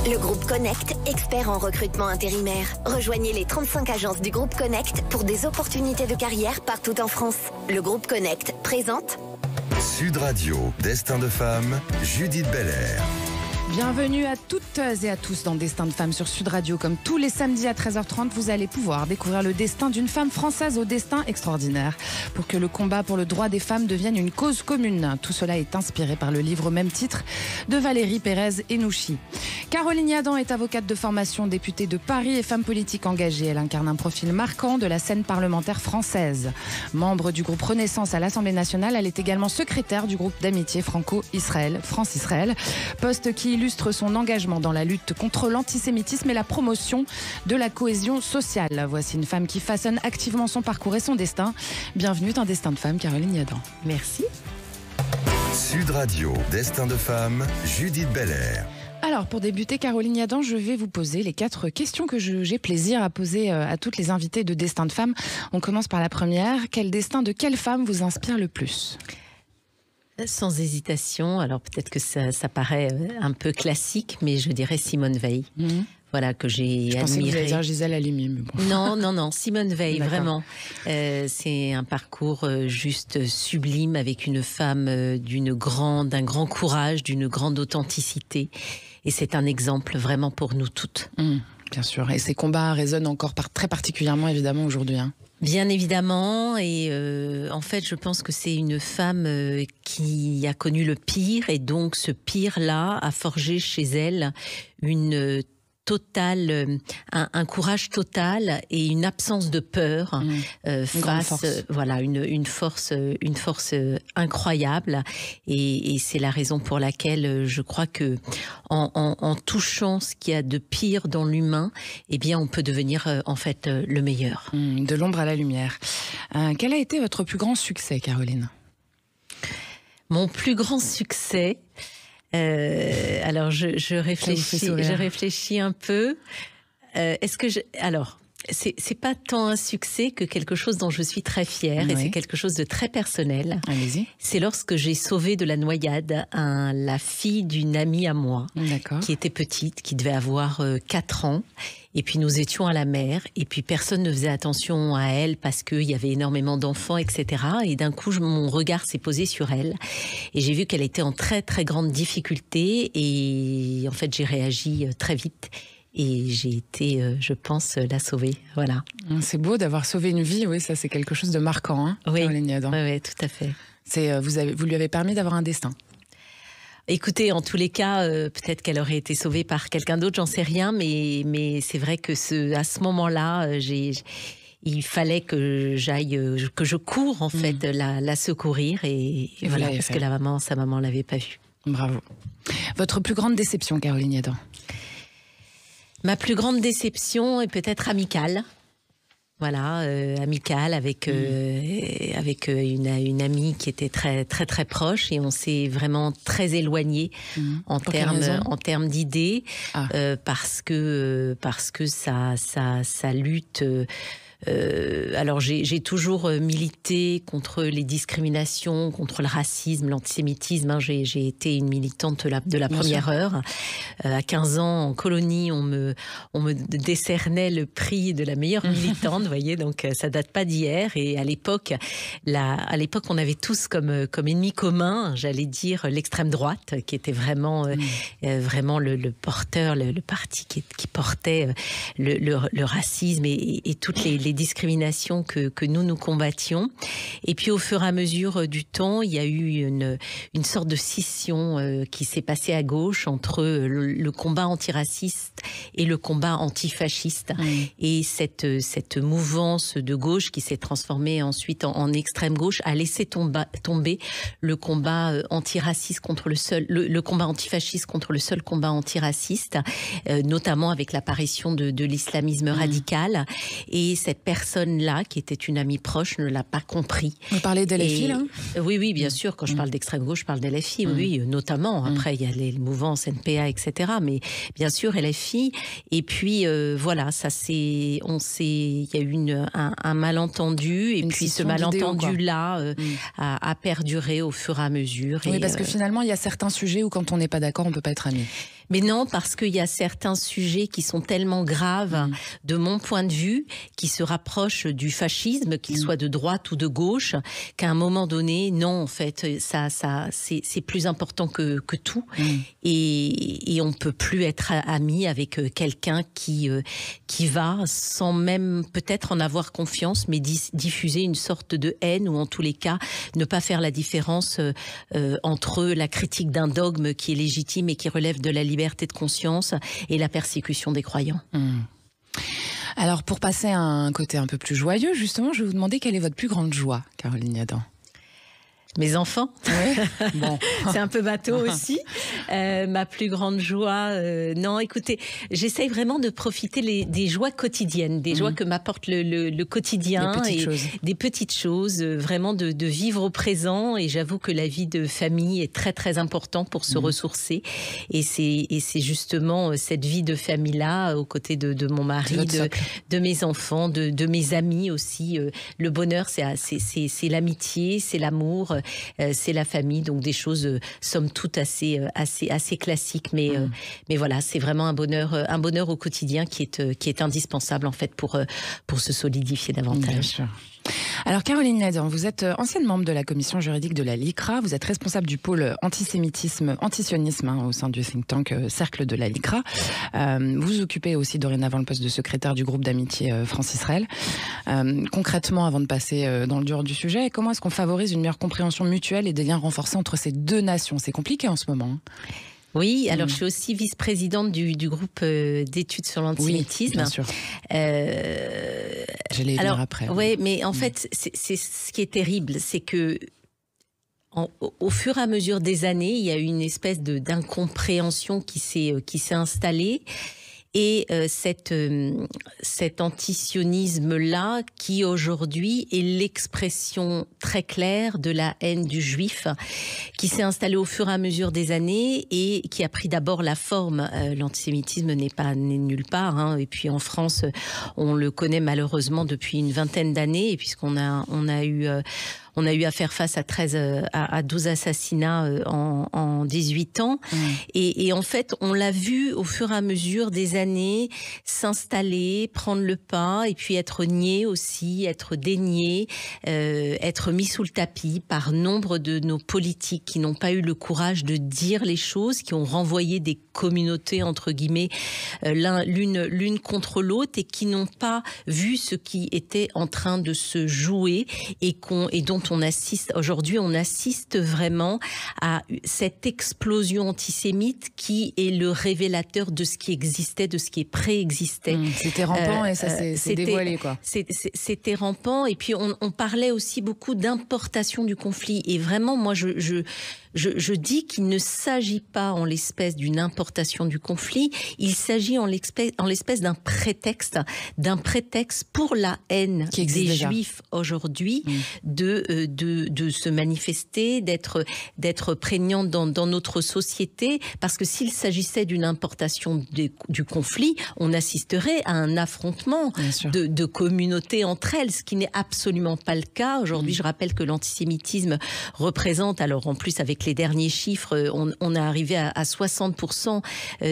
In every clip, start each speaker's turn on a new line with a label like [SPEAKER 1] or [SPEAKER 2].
[SPEAKER 1] Le groupe Connect, expert en recrutement intérimaire. Rejoignez les 35 agences du groupe Connect pour des opportunités de carrière partout en France. Le groupe Connect présente
[SPEAKER 2] Sud Radio, Destin de femme, Judith Belair.
[SPEAKER 3] Bienvenue à toutes et à tous dans Destin de femme sur Sud Radio. Comme tous les samedis à 13h30, vous allez pouvoir découvrir le destin d'une femme française au destin extraordinaire. Pour que le combat pour le droit des femmes devienne une cause commune. Tout cela est inspiré par le livre au même titre de Valérie Pérez-Henouchi. Caroline Yadan est avocate de formation, députée de Paris et femme politique engagée. Elle incarne un profil marquant de la scène parlementaire française. Membre du groupe Renaissance à l'Assemblée nationale, elle est également secrétaire du groupe d'amitié franco-israël, France-Israël, poste qui illustre son engagement dans la lutte contre l'antisémitisme et la promotion de la cohésion sociale. Voici une femme qui façonne activement son parcours et son destin. Bienvenue dans Destin de femme, Caroline Yadan.
[SPEAKER 4] Merci.
[SPEAKER 2] Sud Radio, Destin de femme, Judith Belair.
[SPEAKER 3] Alors, pour débuter, Caroline Yadan, je vais vous poser les 4 questions que j'ai plaisir à poser à toutes les invitées de Destin de femme. On commence par la première. Quel destin de quelle femme vous inspire le plus ?
[SPEAKER 4] Sans hésitation, alors peut-être que ça paraît un peu classique, mais je dirais Simone Veil. Voilà, que j'ai admiré.
[SPEAKER 3] Je pensais que vous alliez dire Gisèle Halimi, mais bon.
[SPEAKER 4] Non, Simone Veil, vraiment. C'est un parcours juste sublime avec une femme d'un grand courage, d'une grande authenticité. Et c'est un exemple vraiment pour nous toutes.
[SPEAKER 3] Bien sûr, et ces combats résonnent encore très particulièrement évidemment aujourd'hui.
[SPEAKER 4] Bien évidemment, et en fait je pense que c'est une femme qui a connu le pire, et donc ce pire-là a forgé chez elle une totale, un courage total et une absence de peur face, voilà, une force incroyable. Et c'est la raison pour laquelle je crois que en touchant ce qu'il y a de pire dans l'humain, eh bien on peut devenir en fait le meilleur.
[SPEAKER 3] De l'ombre à la lumière. Quel a été votre plus grand succès, Caroline ?
[SPEAKER 4] Mon plus grand succès. Alors je réfléchis un peu. Alors, c'est pas tant un succès que quelque chose dont je suis très fière, et c'est quelque chose de très personnel.
[SPEAKER 3] Allez-y.
[SPEAKER 4] C'est lorsque j'ai sauvé de la noyade la fille d'une amie à moi, qui était petite, qui devait avoir 4 ans. Et puis nous étions à la mer, et puis personne ne faisait attention à elle parce qu'il y avait énormément d'enfants, etc. Et d'un coup, mon regard s'est posé sur elle, et j'ai vu qu'elle était en très très grande difficulté, et en fait j'ai réagi très vite. Et j'ai été, je pense, la sauver. Voilà.
[SPEAKER 3] C'est beau d'avoir sauvé une vie, oui, ça c'est quelque chose de marquant, Caroline Yadan.
[SPEAKER 4] Oui, tout à fait.
[SPEAKER 3] Vous lui avez permis d'avoir un destin.
[SPEAKER 4] Écoutez, en tous les cas, peut-être qu'elle aurait été sauvée par quelqu'un d'autre, j'en sais rien, mais c'est vrai que à ce moment-là, il fallait que je cours en fait, la secourir, et voilà, parce que sa maman l'avait pas vue.
[SPEAKER 3] Bravo. Votre plus grande déception, Caroline Yadan ?
[SPEAKER 4] Ma plus grande déception est peut-être amicale. Voilà, amicale avec une amie qui était très très très proche, et on s'est vraiment très éloignés en termes d'idées, parce que sa lutte. Alors j'ai toujours milité contre les discriminations, contre le racisme, l'antisémitisme. J'ai été une militante de la première heure. À 15 ans, en colonie, on me décernait le prix de la meilleure militante. Vous voyez, donc ça date pas d'hier. Et à l'époque, on avait tous comme ennemi commun, j'allais dire, l'extrême droite, qui était vraiment le porteur, le parti qui portait le racisme et toutes les discriminations que nous combattions. Et puis au fur et à mesure du temps, il y a eu une sorte de scission qui s'est passée à gauche entre le combat antiraciste et le combat antifasciste. Et cette mouvance de gauche qui s'est transformée ensuite en extrême gauche a laissé tomber le combat antiraciste contre le combat antifasciste contre le seul combat antiraciste, notamment avec l'apparition de l'islamisme radical. Et cette personne-là, qui était une amie proche, ne l'a pas compris.
[SPEAKER 3] Vous parlez d'LFI, là ?
[SPEAKER 4] Oui, bien sûr. Quand je parle d'extrême gauche, je parle d'LFI, oui, notamment. Après, il y a les mouvances NPA, etc. Mais bien sûr, LFI. Et puis, voilà, il y a eu un malentendu. Et puis, ce malentendu-là a perduré au fur et à mesure.
[SPEAKER 3] Oui, parce que finalement, il y a certains sujets où, quand on n'est pas d'accord, on ne peut pas être amis.
[SPEAKER 4] Mais non, parce qu'il y a certains sujets qui sont tellement graves, de mon point de vue, qui se rapprochent du fascisme, qu'il soit de droite ou de gauche, qu'à un moment donné, non, en fait, ça c'est plus important que tout. Et on ne peut plus être ami avec quelqu'un qui va, sans même peut-être en avoir confiance, mais diffuser une sorte de haine, ou en tous les cas, ne pas faire la différence entre la critique d'un dogme qui est légitime et qui relève de la liberté de conscience et la persécution des croyants.
[SPEAKER 3] Alors, pour passer à un côté un peu plus joyeux, justement, je vais vous demander quelle est votre plus grande joie, Caroline Yadan.
[SPEAKER 4] Mes enfants,
[SPEAKER 3] bon.
[SPEAKER 4] C'est un peu bateau aussi. Ma plus grande joie, non, écoutez, j'essaye vraiment de profiter des joies quotidiennes, des joies que m'apporte le quotidien, des petites choses, vraiment de vivre au présent. Et j'avoue que la vie de famille est très très importante pour se ressourcer. Et c'est justement cette vie de famille-là, aux côtés de mon mari, de mes enfants, de mes amis aussi. Le bonheur, c'est l'amitié, c'est l'amour. C'est la famille, donc des choses somme toute assez classiques, mais voilà, c'est vraiment un bonheur au quotidien qui est indispensable en fait pour se solidifier davantage.
[SPEAKER 3] Bien sûr. Alors Caroline Yadan, vous êtes ancienne membre de la commission juridique de la LICRA, vous êtes responsable du pôle antisémitisme, antisionisme au sein du think tank Cercle de la LICRA. Vous occupez aussi dorénavant le poste de secrétaire du groupe d'amitié France-Israël. Concrètement, avant de passer dans le dur du sujet, comment est-ce qu'on favorise une meilleure compréhension mutuelle et des liens renforcés entre ces deux nations? C'est compliqué en ce moment.
[SPEAKER 4] Oui, alors je suis aussi vice-présidente du groupe d'études sur l'antisémitisme.
[SPEAKER 3] Oui, bien sûr. Je l'ai vu après.
[SPEAKER 4] Oui, mais en fait, c'est ce qui est terrible, c'est que au fur et à mesure des années, il y a eu une espèce d'incompréhension qui s'est installée. Et cet antisionisme-là, qui aujourd'hui est l'expression très claire de la haine du juif, qui s'est installée au fur et à mesure des années et qui a pris d'abord la forme. L'antisémitisme n'est nulle part, et puis en France, on le connaît malheureusement depuis une vingtaine d'années, et puisqu'on a eu à faire face à 12 assassinats en 18 ans. Et en fait, on l'a vu au fur et à mesure des années s'installer, prendre le pas, et puis être nié aussi, être dénié, être mis sous le tapis par nombre de nos politiques qui n'ont pas eu le courage de dire les choses, qui ont renvoyé des communautés, entre guillemets, l'une contre l'autre, et qui n'ont pas vu ce qui était en train de se jouer et dont on assiste vraiment à cette explosion antisémite qui est le révélateur de ce qui existait, de ce qui préexistait.
[SPEAKER 3] C'était rampant et ça s'est dévoilé, quoi.
[SPEAKER 4] C'était rampant, et puis on parlait aussi beaucoup d'importation du conflit. Et vraiment, moi, je dis qu'il ne s'agit pas en l'espèce d'une importation du conflit, il s'agit en l'espèce d'un prétexte pour la haine des Juifs aujourd'hui, de se manifester, d'être prégnante dans notre société, parce que s'il s'agissait d'une importation du conflit, on assisterait à un affrontement de communautés entre elles, ce qui n'est absolument pas le cas. Aujourd'hui, je rappelle que l'antisémitisme représente, alors en plus avec les derniers chiffres, on est arrivé à 60%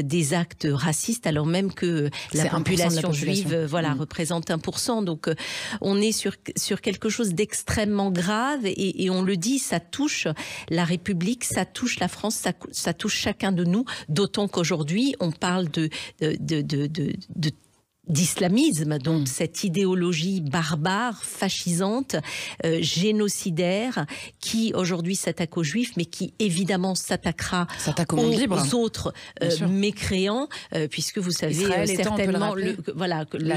[SPEAKER 4] des actes racistes, alors même que la population juive représente 1%. Donc on est sur quelque chose d'extrêmement grave, et on le dit, ça touche la République, ça touche la France, ça touche chacun de nous, d'autant qu'aujourd'hui on parle d'islamisme, donc cette idéologie barbare, fascisante, génocidaire, qui aujourd'hui s'attaque aux Juifs, mais qui évidemment s'attaquera aux autres mécréants, puisque vous savez certainement le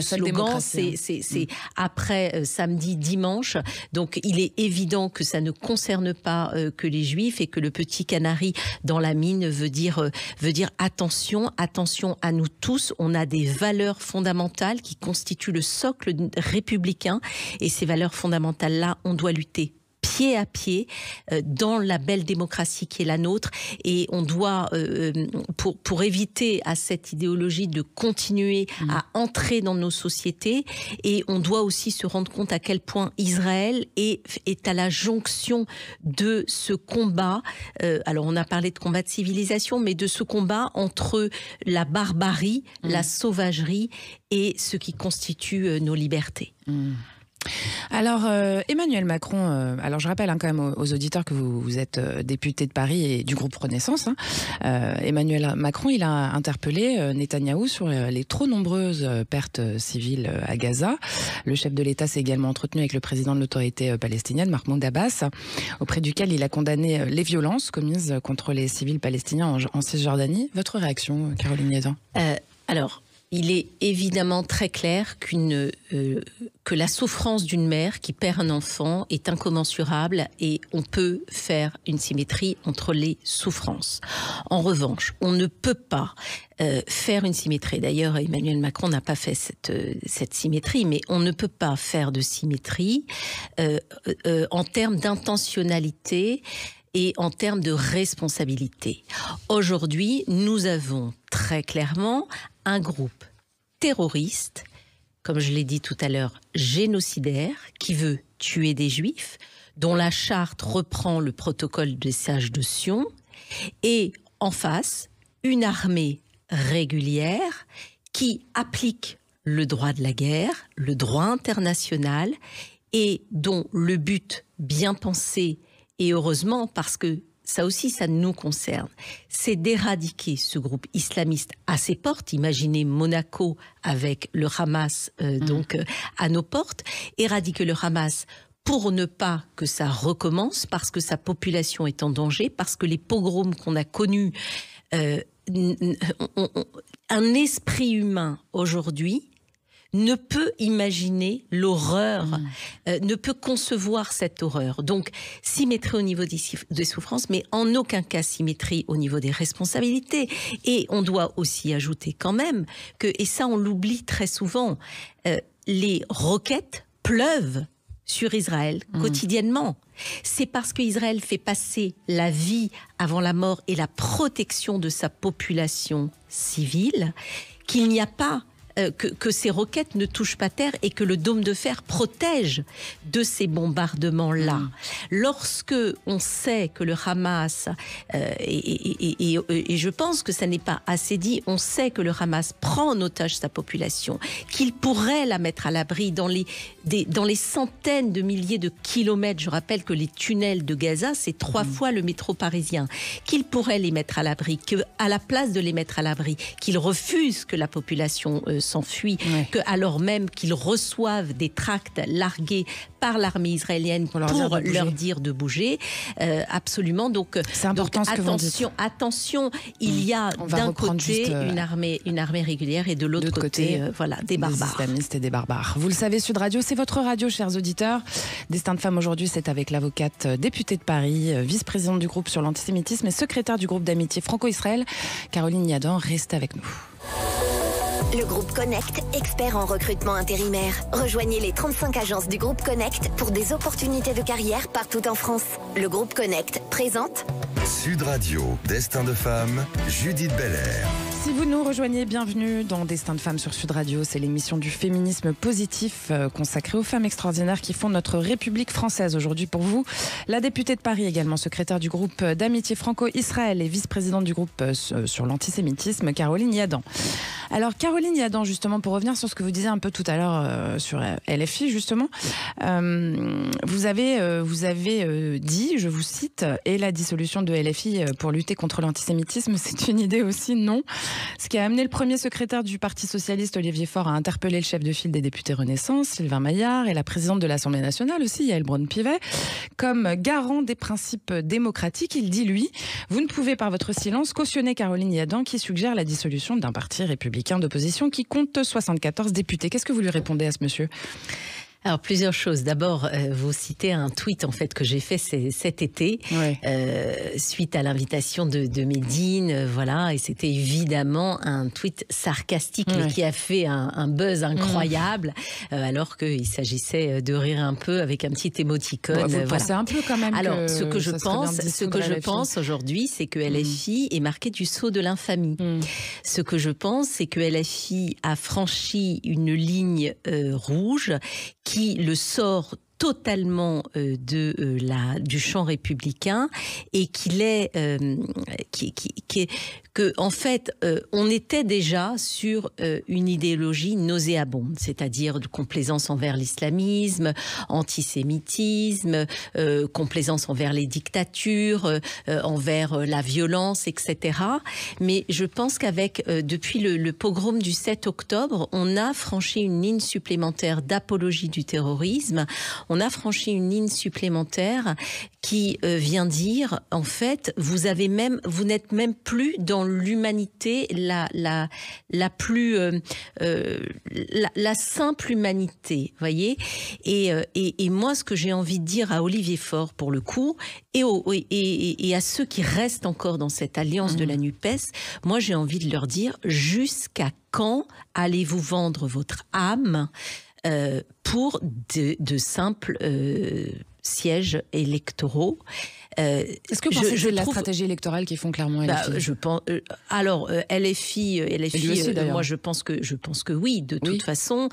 [SPEAKER 4] slogan, c'est après samedi, dimanche. Donc il est évident que ça ne concerne pas que les Juifs, et que le petit canari dans la mine veut dire attention à nous tous. On a des valeurs fondamentales qui constituent le socle républicain, et ces valeurs fondamentales-là, on doit lutter pied à pied dans la belle démocratie qui est la nôtre. Et on doit, pour éviter à cette idéologie de continuer à entrer dans nos sociétés, et on doit aussi se rendre compte à quel point Israël est à la jonction de ce combat. Alors on a parlé de combat de civilisation, mais de ce combat entre la barbarie, la sauvagerie et ce qui constitue nos libertés.
[SPEAKER 3] Alors, Emmanuel Macron, alors je rappelle quand même aux auditeurs que vous êtes député de Paris et du groupe Renaissance. Emmanuel Macron, il a interpellé Netanyahou sur les trop nombreuses pertes civiles à Gaza. Le chef de l'État s'est également entretenu avec le président de l'autorité palestinienne, Mahmoud Abbas, auprès duquel il a condamné les violences commises contre les civils palestiniens en Cisjordanie. Votre réaction, Caroline Yadan ?
[SPEAKER 4] Alors, il est évidemment très clair que la souffrance d'une mère qui perd un enfant est incommensurable et on peut faire une symétrie entre les souffrances. En revanche, on ne peut pas faire une symétrie. D'ailleurs, Emmanuel Macron n'a pas fait cette symétrie, mais on ne peut pas faire de symétrie en termes d'intentionnalité et en termes de responsabilité. Aujourd'hui, nous avons très clairement un groupe terroriste, comme je l'ai dit tout à l'heure, génocidaire, qui veut tuer des juifs, dont la charte reprend le protocole des sages de Sion, et en face, une armée régulière qui applique le droit de la guerre, le droit international, et dont le but bien pensé, et heureusement parce que ça aussi, ça nous concerne, c'est d'éradiquer ce groupe islamiste à ses portes. Imaginez Monaco avec le Hamas à nos portes. Éradiquer le Hamas pour ne pas que ça recommence, parce que sa population est en danger, parce que les pogroms qu'on a connus, un esprit humain aujourd'hui ne peut imaginer l'horreur, ne peut concevoir cette horreur. Donc, symétrie au niveau des souffrances, mais en aucun cas symétrie au niveau des responsabilités. Et on doit aussi ajouter quand même que, et ça on l'oublie très souvent, les roquettes pleuvent sur Israël quotidiennement. C'est parce qu'Israël fait passer la vie avant la mort et la protection de sa population civile qu'il n'y a pas que ces roquettes ne touchent pas terre et que le dôme de fer protège de ces bombardements-là. Lorsque on sait que le Hamas, et je pense que ça n'est pas assez dit, on sait que le Hamas prend en otage sa population, qu'il pourrait la mettre à l'abri dans les centaines de milliers de kilomètres. Je rappelle que les tunnels de Gaza, c'est 3 fois le métro parisien. Qu'il pourrait les mettre à l'abri, qu'à la place de les mettre à l'abri, qu'il refuse que la population s'enfuit, alors même qu'ils reçoivent des tracts largués par l'armée israélienne pour leur dire de bouger. Absolument. Donc,
[SPEAKER 3] c'est important ce que vous dites.
[SPEAKER 4] Attention, il y a d'un côté une armée régulière et de l'autre côté des barbares.
[SPEAKER 3] Des islamistes et des barbares. Vous le savez, Sud Radio, c'est votre radio, chers auditeurs. Destin de femme aujourd'hui, c'est avec l'avocate députée de Paris, vice-présidente du groupe sur l'antisémitisme et secrétaire du groupe d'amitié franco-israël, Caroline Yadan. Restez avec nous.
[SPEAKER 1] Le groupe Connect, expert en recrutement intérimaire. Rejoignez les 35 agences du groupe Connect pour des opportunités de carrière partout en France. Le groupe Connect présente
[SPEAKER 2] Sud Radio, Destin de femme, Judith Belair.
[SPEAKER 3] Si vous nous rejoignez, bienvenue dans Destin de femme sur Sud Radio. C'est l'émission du féminisme positif consacrée aux femmes extraordinaires qui font notre République française. Aujourd'hui pour vous, la députée de Paris, également secrétaire du groupe d'amitié franco-israël et vice-présidente du groupe sur l'antisémitisme, Caroline Yadan. Alors Caroline Yadan, justement, pour revenir sur ce que vous disiez un peu tout à l'heure sur LFI, justement, vous avez dit, je vous cite, et la dissolution de LFI pour lutter contre l'antisémitisme, c'est une idée aussi, non. Ce qui a amené le premier secrétaire du Parti socialiste, Olivier Faure, à interpeller le chef de file des députés Renaissance, Sylvain Maillard, et la présidente de l'Assemblée nationale aussi, Yaël Braun-Pivet, comme garant des principes démocratiques. Il dit, lui, vous ne pouvez par votre silence cautionner Caroline Yadan qui suggère la dissolution d'un parti républicain d'opposition qui compte 74 députés. Qu'est-ce que vous lui répondez à ce monsieur ?
[SPEAKER 4] Alors, plusieurs choses. D'abord, vous citez un tweet en fait que j'ai fait cet été, suite à l'invitation de Médine, voilà, et c'était évidemment un tweet sarcastique mais qui a fait un buzz incroyable, alors qu'il s'agissait de rire un peu avec un petit émoticône.
[SPEAKER 3] Vous pensez un peu quand même.
[SPEAKER 4] Alors, ce que je pense aujourd'hui, c'est que LFI est marqué du sceau de l'infamie. Ce que je pense, c'est que LFI a franchi une ligne rouge qui le sort totalement du champ républicain et qu'il est que en fait on était déjà sur une idéologie nauséabonde, c'est-à-dire de complaisance envers l'islamisme, antisémitisme, complaisance envers les dictatures, envers la violence, etc. Mais je pense qu'avec depuis le pogrom du 7 octobre, on a franchi une ligne supplémentaire d'apologie du terrorisme. On a franchi une ligne supplémentaire qui vient dire, en fait, vous n'êtes même plus dans l'humanité la plus la simple humanité, voyez. Et moi, ce que j'ai envie de dire à Olivier Faure, pour le coup, et à ceux qui restent encore dans cette alliance de la NUPES, moi, j'ai envie de leur dire, jusqu'à quand allez-vous vendre votre âme pour de simples sièges électoraux?
[SPEAKER 3] Est-ce que vous pensez que c'est la stratégie électorale qui font clairement LFI?
[SPEAKER 4] Je pense. Alors LFI, aussi, moi je pense que oui, de toute façon.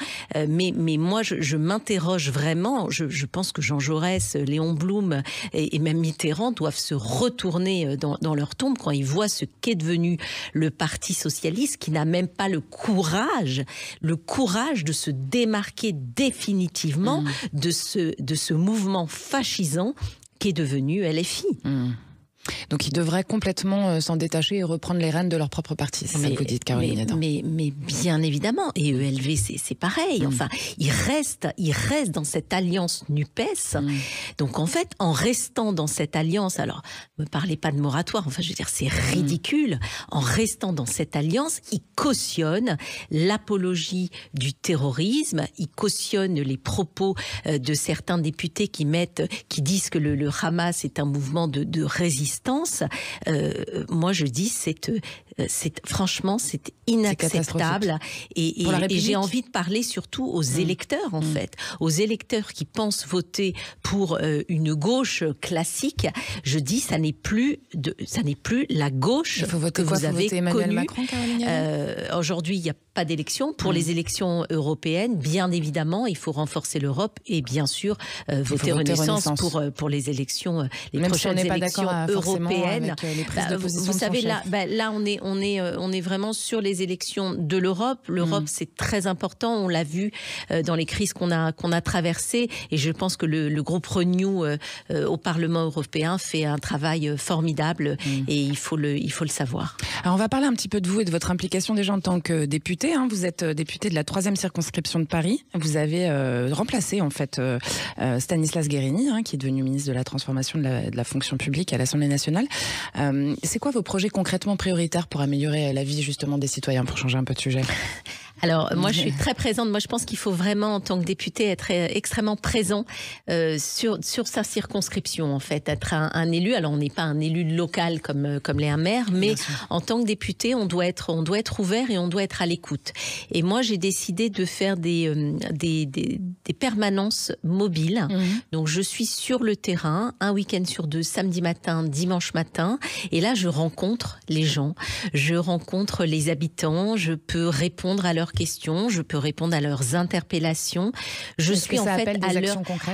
[SPEAKER 4] Mais moi je m'interroge vraiment. Je pense que Jean Jaurès, Léon Blum et même Mitterrand doivent se retourner dans leur tombe quand ils voient ce qu'est devenu le Parti socialiste, qui n'a même pas le courage de se démarquer définitivement de ce mouvement fascisant qui est devenu LFI.
[SPEAKER 3] Donc ils devraient complètement s'en détacher et reprendre les rênes de leur propre parti, c'est ça que vous dites, Caroline Yadan.
[SPEAKER 4] Mais bien évidemment, et ELV c'est pareil, enfin ils restent dans cette alliance NUPES, donc en fait en restant dans cette alliance, alors ne me parlez pas de moratoire, enfin je veux dire c'est ridicule, en restant dans cette alliance, ils cautionnent l'apologie du terrorisme, ils cautionnent les propos de certains députés qui disent que le Hamas est un mouvement de résistance. Moi je dis franchement c'est inacceptable et j'ai envie de parler surtout aux électeurs en fait, aux électeurs qui pensent voter pour une gauche classique. Je dis ça n'est plus la gauche que vous avez connue. Aujourd'hui il n'y a pas d'élection. Pour les élections européennes, bien évidemment, il faut renforcer l'Europe et bien sûr voter Renaissance pour les élections, les prochaines élections européennes. Vous savez, là on est vraiment sur les élections de l'Europe. L'Europe, c'est très important. On l'a vu dans les crises qu'on a traversées. Et je pense que le groupe Renew au Parlement européen fait un travail formidable et il faut le savoir.
[SPEAKER 3] Alors on va parler un petit peu de vous et de votre implication déjà en tant que député. Vous êtes député de la 3e circonscription de Paris. Vous avez remplacé en fait Stanislas Guerini, qui est devenu ministre de la transformation de la fonction publique à l'Assemblée nationale. C'est quoi vos projets concrètement prioritaires pour améliorer la vie justement des citoyens, pour changer un peu de sujet?
[SPEAKER 4] Alors moi je suis très présente. Moi je pense qu'il faut vraiment en tant que député être extrêmement présent sur sa circonscription en fait, être un élu. Alors on n'est pas un élu local comme l'est un maire, mais en tant que député on doit être ouvert et on doit être à l'écoute. Et moi j'ai décidé de faire des permanences mobiles. Donc je suis sur le terrain un week-end sur 2, samedi matin, dimanche matin, et là je rencontre les gens, je rencontre les habitants, je peux répondre à leurs questions, je peux répondre à leurs interpellations. Je suis en fait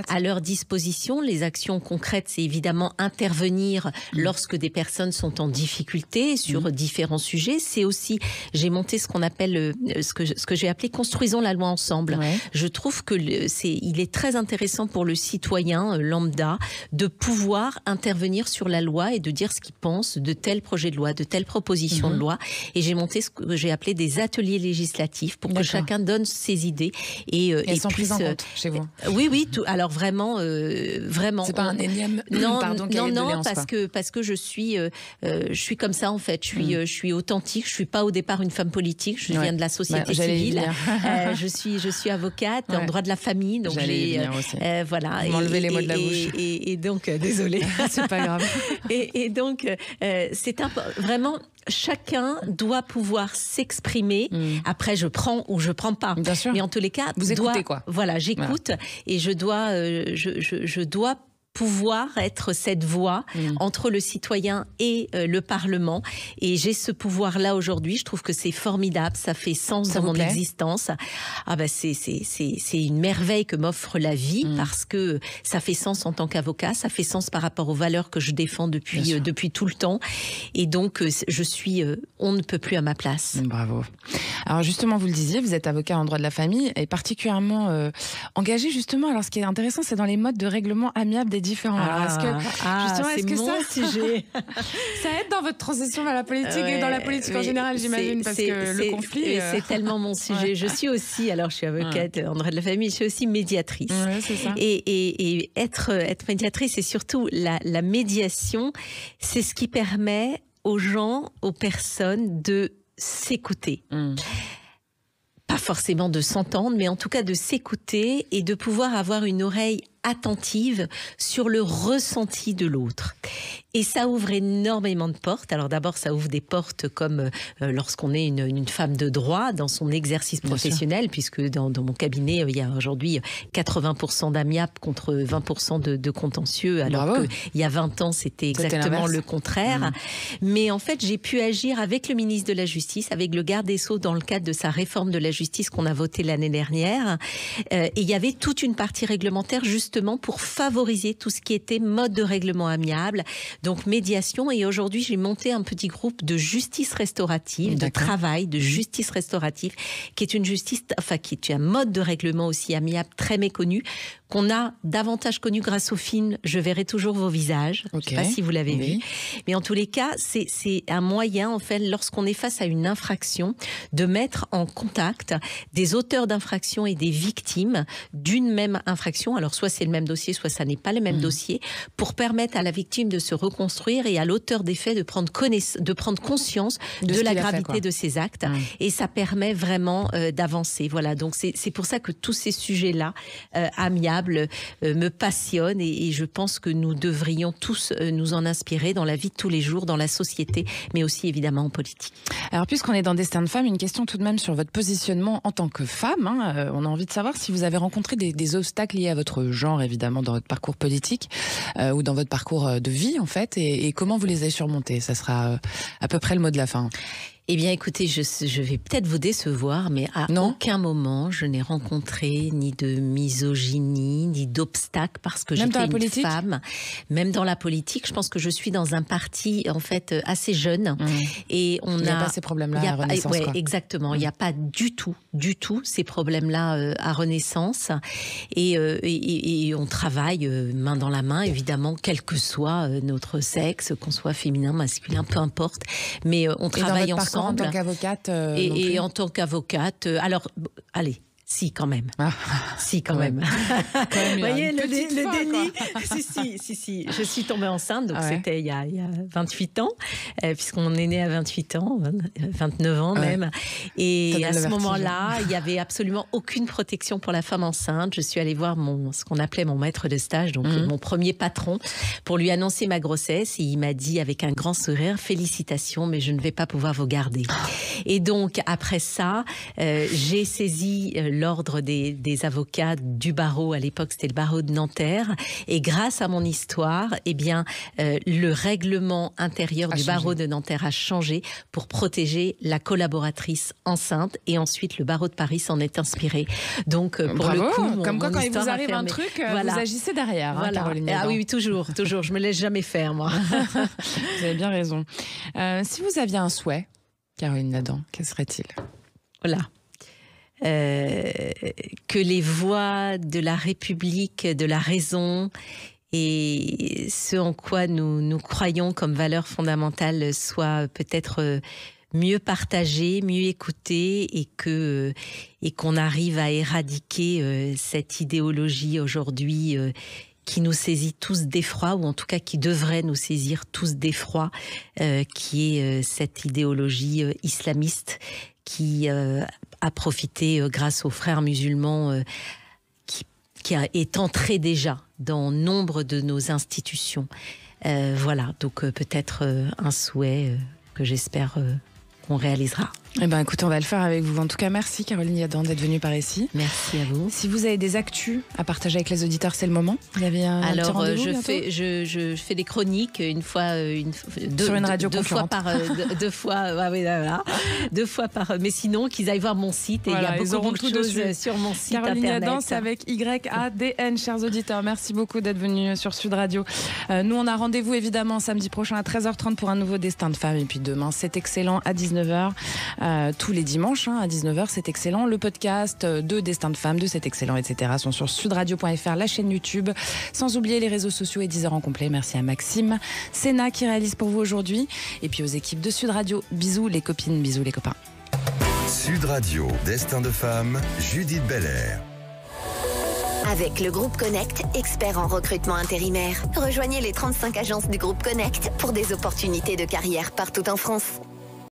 [SPEAKER 4] à leur disposition. Les actions concrètes, c'est évidemment intervenir lorsque des personnes sont en difficulté sur différents sujets. C'est aussi, j'ai monté ce qu'on appelle, ce que j'ai appelé construisons la loi ensemble. Je trouve que il est très intéressant pour le citoyen lambda de pouvoir intervenir sur la loi et de dire ce qu'il pense de tel projet de loi, de telle proposition de loi. Et j'ai monté ce que j'ai appelé des ateliers législatifs collectif pour que chacun donne ses idées et
[SPEAKER 3] elles sont prises en compte chez vous.
[SPEAKER 4] Oui, alors vraiment.
[SPEAKER 3] C'est pas un énième.
[SPEAKER 4] Non, parce que je suis comme ça en fait. Je suis authentique. Je suis pas au départ une femme politique. Je viens de la société civile. Je suis avocate en droit de la famille. Donc voilà.
[SPEAKER 3] Vous m'enlevez les mots de la bouche.
[SPEAKER 4] Et donc désolée.
[SPEAKER 3] C'est pas grave.
[SPEAKER 4] Et donc c'est vraiment. Chacun doit pouvoir s'exprimer. Après, je prends ou je prends pas.
[SPEAKER 3] Bien sûr.
[SPEAKER 4] Mais en tous les cas,
[SPEAKER 3] vous écoutez quoi.
[SPEAKER 4] Voilà, j'écoute et je dois pouvoir être cette voix entre le citoyen et le Parlement. Et j'ai ce pouvoir-là aujourd'hui. Je trouve que c'est formidable. Ça fait sens dans mon existence. C'est une merveille que m'offre la vie parce que ça fait sens en tant qu'avocat. Ça fait sens par rapport aux valeurs que je défends depuis tout le temps. Et donc, je suis on ne peut plus à ma place.
[SPEAKER 3] Bravo. Alors justement, vous le disiez, vous êtes avocat en droit de la famille et particulièrement engagé justement. Alors ce qui est intéressant, c'est dans les modes de règlement amiable des différents. Alors,
[SPEAKER 4] c'est mon sujet.
[SPEAKER 3] Ça aide dans votre transition vers la politique et dans la politique en général, j'imagine, parce que le conflit...
[SPEAKER 4] C'est tellement mon sujet. Je suis aussi, alors je suis avocate en droit de la famille, je suis aussi médiatrice.
[SPEAKER 3] C'est ça.
[SPEAKER 4] Et être médiatrice, et surtout la médiation, c'est ce qui permet aux gens, aux personnes de s'écouter. Pas forcément de s'entendre, mais en tout cas de s'écouter et de pouvoir avoir une oreille attentive sur le ressenti de l'autre. Et ça ouvre énormément de portes. Alors d'abord, ça ouvre des portes comme lorsqu'on est une femme de droit dans son exercice professionnel, puisque dans mon cabinet, il y a aujourd'hui 80% d'amiable contre 20% de contentieux, alors qu'il y a 20 ans, c'était exactement le contraire. Mais en fait, j'ai pu agir avec le ministre de la Justice, avec le garde des Sceaux dans le cadre de sa réforme de la justice qu'on a votée l'année dernière. Et il y avait toute une partie réglementaire justement pour favoriser tout ce qui était mode de règlement amiable, donc médiation. Et aujourd'hui, j'ai monté un petit groupe de justice restaurative, de travail, de justice restaurative, qui est une justice, qui est un mode de règlement aussi amiable très méconnu, qu'on a davantage connu grâce au film « Je verrai toujours vos visages ». Je ne sais pas si vous l'avez vu. Mais en tous les cas, c'est un moyen, en fait, lorsqu'on est face à une infraction, de mettre en contact des auteurs d'infraction et des victimes d'une même infraction. Alors, soit c'est le même dossier, soit ça n'est pas le même dossier, pour permettre à la victime de se reconstruire et à l'auteur des faits de prendre conscience de la gravité de ses actes. Et ça permet vraiment d'avancer. Voilà, donc c'est pour ça que tous ces sujets-là, amiables, me passionnent et je pense que nous devrions tous nous en inspirer dans la vie de tous les jours, dans la société, mais aussi évidemment en politique.
[SPEAKER 3] Alors puisqu'on est dans Destin de femme, une question tout de même sur votre positionnement en tant que femme. On a envie de savoir si vous avez rencontré des obstacles liés à votre genre, évidemment, dans votre parcours politique ou dans votre parcours de vie, en fait, et comment vous les avez surmontés. Ça sera à peu près le mot de la fin.
[SPEAKER 4] Eh bien, écoutez, je vais peut-être vous décevoir, mais à aucun moment je n'ai rencontré ni de misogynie, ni d'obstacle parce que j'étais une femme. Même dans la politique, je pense que je suis dans un parti en fait assez jeune et
[SPEAKER 3] il n'y a pas ces problèmes-là à Renaissance.
[SPEAKER 4] Ouais, exactement. Il n'y a pas du tout ces problèmes-là à Renaissance et on travaille main dans la main, évidemment, quel que soit notre sexe, qu'on soit féminin, masculin, peu importe. Mais on travaille ensemble.
[SPEAKER 3] En tant qu'avocate
[SPEAKER 4] et en tant qu'avocate, alors, allez. Si, quand même. Si, quand même. Vous voyez, le déni. Si. Je suis tombée enceinte, donc c'était il y a 28 ans, puisqu'on est né à 28 ans, 29 ans même. Et à ce moment-là, il n'y avait absolument aucune protection pour la femme enceinte. Je suis allée voir ce qu'on appelait mon maître de stage, donc mon premier patron, pour lui annoncer ma grossesse. Et il m'a dit avec un grand sourire, félicitations, mais je ne vais pas pouvoir vous garder. Et donc, après ça, j'ai saisi l'ordre des avocats du barreau. À l'époque, c'était le barreau de Nanterre. Et grâce à mon histoire, eh bien, le règlement intérieur du barreau de Nanterre a changé pour protéger la collaboratrice enceinte. Et ensuite, le barreau de Paris s'en est inspiré. Donc, pour le coup,
[SPEAKER 3] comme quoi, quand il vous arrive un truc, vous agissez derrière,
[SPEAKER 4] voilà.
[SPEAKER 3] Caroline Nadan.
[SPEAKER 4] Ah oui, toujours. Je me laisse jamais faire, moi.
[SPEAKER 3] Vous avez bien raison. Si vous aviez un souhait, Caroline Nadan, quel serait-il?
[SPEAKER 4] Voilà. Que les voix de la République, de la raison et ce en quoi nous croyons comme valeur fondamentale soient peut-être mieux partager, mieux écouter et qu'on arrive à éradiquer cette idéologie aujourd'hui qui nous saisit tous d'effroi, ou en tout cas qui devrait nous saisir tous d'effroi, qui est cette idéologie islamiste qui a profité grâce aux frères musulmans qui est entré déjà dans nombre de nos institutions. Voilà, donc peut-être un souhait que j'espère qu'on réalisera.
[SPEAKER 3] Eh ben, écoutez, on va le faire avec vous. En tout cas, merci Caroline Yadan d'être venue par ici.
[SPEAKER 4] Merci à vous.
[SPEAKER 3] Si vous avez des actus à partager avec les auditeurs, c'est le moment. Vous avez un petit rendez-vous
[SPEAKER 4] je fais des chroniques sur
[SPEAKER 3] une radio concurrente.
[SPEAKER 4] Deux fois par. Mais sinon, qu'ils aillent voir mon site et
[SPEAKER 3] voilà,
[SPEAKER 4] il y a beaucoup de choses sur mon site
[SPEAKER 3] Caroline
[SPEAKER 4] internet.
[SPEAKER 3] Yadan, c'est avec YADN, chers auditeurs. Merci beaucoup d'être venus sur Sud Radio. Nous, on a rendez-vous évidemment samedi prochain à 13h30 pour un nouveau Destin de femme. Et puis demain, c'est excellent à 19h. Tous les dimanches à 19h, c'est excellent. Le podcast de Destin de femme, de C'est excellent, etc. sont sur sudradio.fr, la chaîne YouTube. Sans oublier les réseaux sociaux et 10h en complet. Merci à Maxime Sénat qui réalise pour vous aujourd'hui. Et puis aux équipes de Sud Radio. Bisous les copines, bisous les copains.
[SPEAKER 2] Sud Radio, Destin de femme, Judith Belair.
[SPEAKER 1] Avec le groupe Connect, expert en recrutement intérimaire. Rejoignez les 35 agences du groupe Connect pour des opportunités de carrière partout en France.